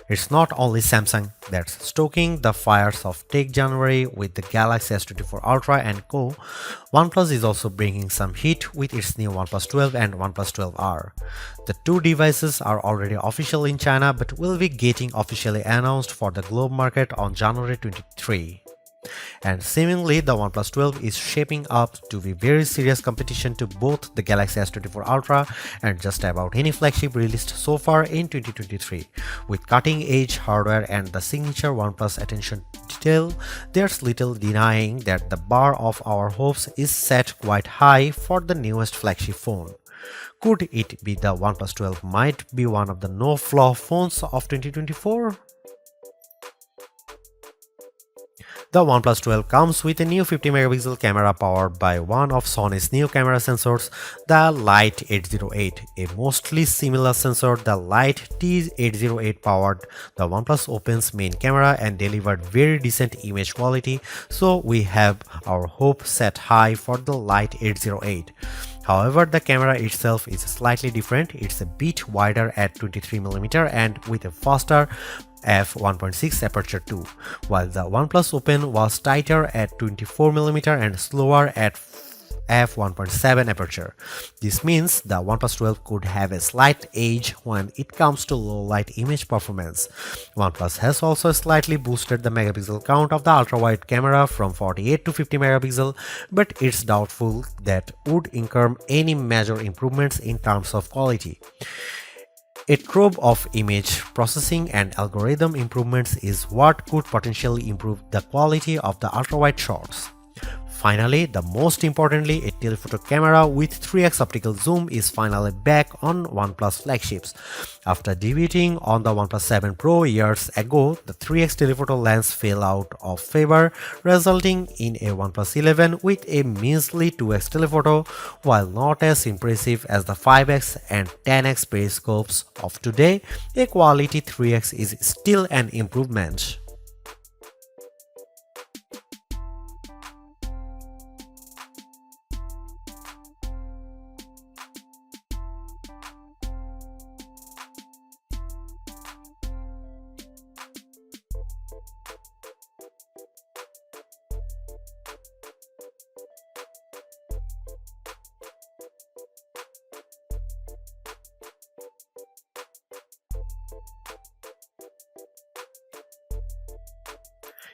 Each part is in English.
It's not only Samsung that's stoking the fires of tech January with the Galaxy S24 Ultra and Co. OnePlus is also bringing some heat with its new OnePlus 12 and OnePlus 12R. The two devices are already official in China but will be getting officially announced for the global market on January 23. And seemingly the OnePlus 12 is shaping up to be very serious competition to both the Galaxy S24 Ultra and just about any flagship released so far in 2023. With cutting-edge hardware and the signature OnePlus attention to detail, there's little denying that the bar of our hopes is set quite high for the newest flagship phone. Could it be the OnePlus 12 might be one of the no-flaw phones of 2024? The OnePlus 12 comes with a new 50-megapixel camera powered by one of Sony's new camera sensors, the Light 808. A mostly similar sensor, the Light T808 powered the OnePlus Open's main camera and delivered very decent image quality, so we have our hope set high for the Light 808. However, the camera itself is slightly different. It's a bit wider at 23mm and with a faster f1.6 aperture too, while the OnePlus Open was tighter at 24mm and slower at f1.7 aperture. This means the OnePlus 12 could have a slight edge when it comes to low light image performance. OnePlus has also slightly boosted the megapixel count of the ultra-wide camera from 48 to 50 megapixel, but it's doubtful that would incur any major improvements in terms of quality. A trove of image processing and algorithm improvements is what could potentially improve the quality of the ultra-wide shots. Finally, the most importantly, a telephoto camera with 3x optical zoom is finally back on OnePlus flagships. After debuting on the OnePlus 7 Pro years ago, the 3x telephoto lens fell out of favor, resulting in a OnePlus 11 with a measly 2x telephoto. While not as impressive as the 5x and 10x periscopes of today, a quality 3x is still an improvement.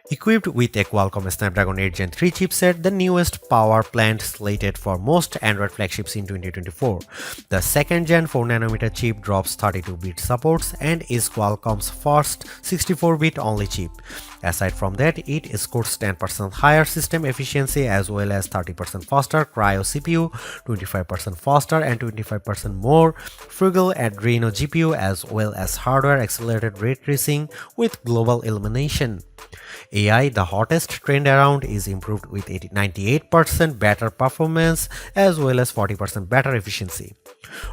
Equipped with a Qualcomm Snapdragon 8 Gen 3 chipset, the newest power plant slated for most Android flagships in 2024. The second gen 4nm chip drops 32-bit supports and is Qualcomm's first 64-bit only chip. Aside from that, it scores 10% higher system efficiency as well as 30% faster Cryo CPU, 25% faster and 25% more frugal Adreno GPU as well as hardware accelerated ray tracing with global illumination. AI, the hottest trend around, is improved with 98% better performance as well as 40% better efficiency.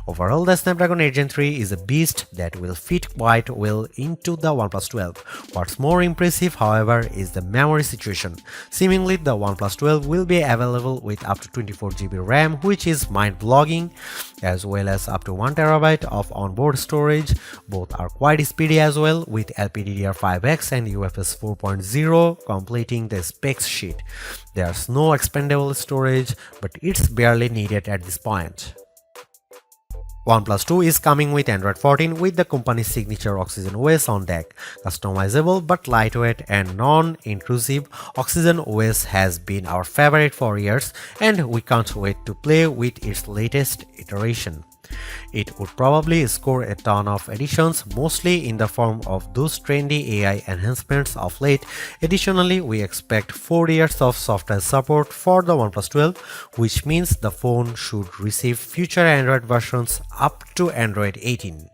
Overall, the Snapdragon 8 Gen 3 is a beast that will fit quite well into the OnePlus 12. What's more impressive, however, is the memory situation. Seemingly, the OnePlus 12 will be available with up to 24GB RAM, which is mind-blogging, as well as up to 1TB of onboard storage. Both are quite speedy as well, with LPDDR5X and UFS 4.0 completing the specs sheet. There's no expandable storage, but it's barely needed at this point. OnePlus 2 is coming with Android 14 with the company's signature Oxygen OS on deck. Customizable but lightweight and non-intrusive, Oxygen OS has been our favorite for years and we can't wait to play with its latest iteration. It would probably score a ton of additions, mostly in the form of those trendy AI enhancements of late. Additionally, we expect 4 years of software support for the OnePlus 12, which means the phone should receive future Android versions up to Android 18.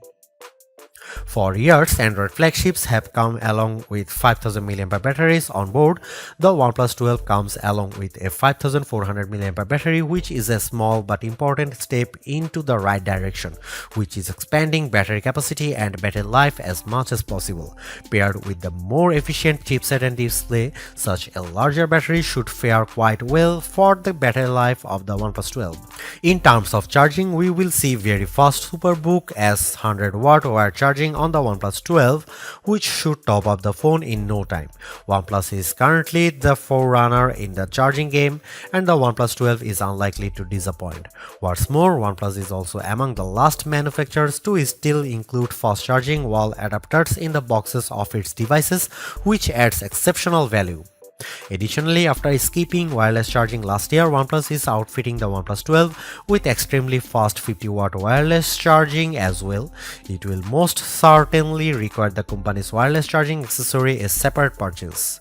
For years, Android flagships have come along with 5000 mAh batteries on board. The OnePlus 12 comes along with a 5400 mAh battery, which is a small but important step into the right direction, which is expanding battery capacity and battery life as much as possible. Paired with the more efficient chipset and display, such a larger battery should fare quite well for the battery life of the OnePlus 12. In terms of charging, we will see very fast Superbook as 100-watt wire charging charging on the OnePlus 12, which should top up the phone in no time. OnePlus is currently the forerunner in the charging game, and the OnePlus 12 is unlikely to disappoint. What's more, OnePlus is also among the last manufacturers to still include fast charging wall adapters in the boxes of its devices, which adds exceptional value. Additionally, after skipping wireless charging last year, OnePlus is outfitting the OnePlus 12 with extremely fast 50-watt wireless charging as well. It will most certainly require the company's wireless charging accessory a separate purchase.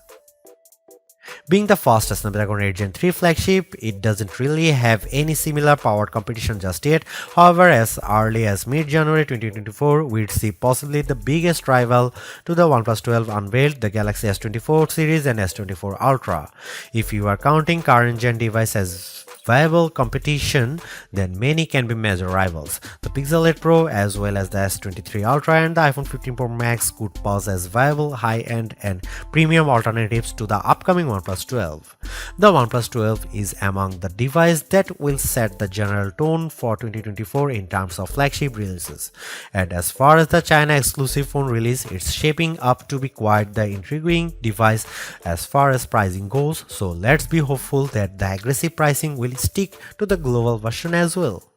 Being the first Snapdragon 8 Gen 3 flagship, it doesn't really have any similar powered competition just yet. However, as early as mid-January 2024, we'd see possibly the biggest rival to the OnePlus 12 unveiled, the Galaxy S24 series and S24 Ultra. If you are counting current gen device as viable competition, then many can be major rivals. The Pixel 8 Pro as well as the S23 Ultra and the iPhone 15 Pro Max could pose as viable high-end and premium alternatives to the upcoming OnePlus 12. The OnePlus 12 is among the devices that will set the general tone for 2024 in terms of flagship releases. And as far as the China exclusive phone release, it's shaping up to be quite the intriguing device as far as pricing goes, so let's be hopeful that the aggressive pricing will stick to the global version as well.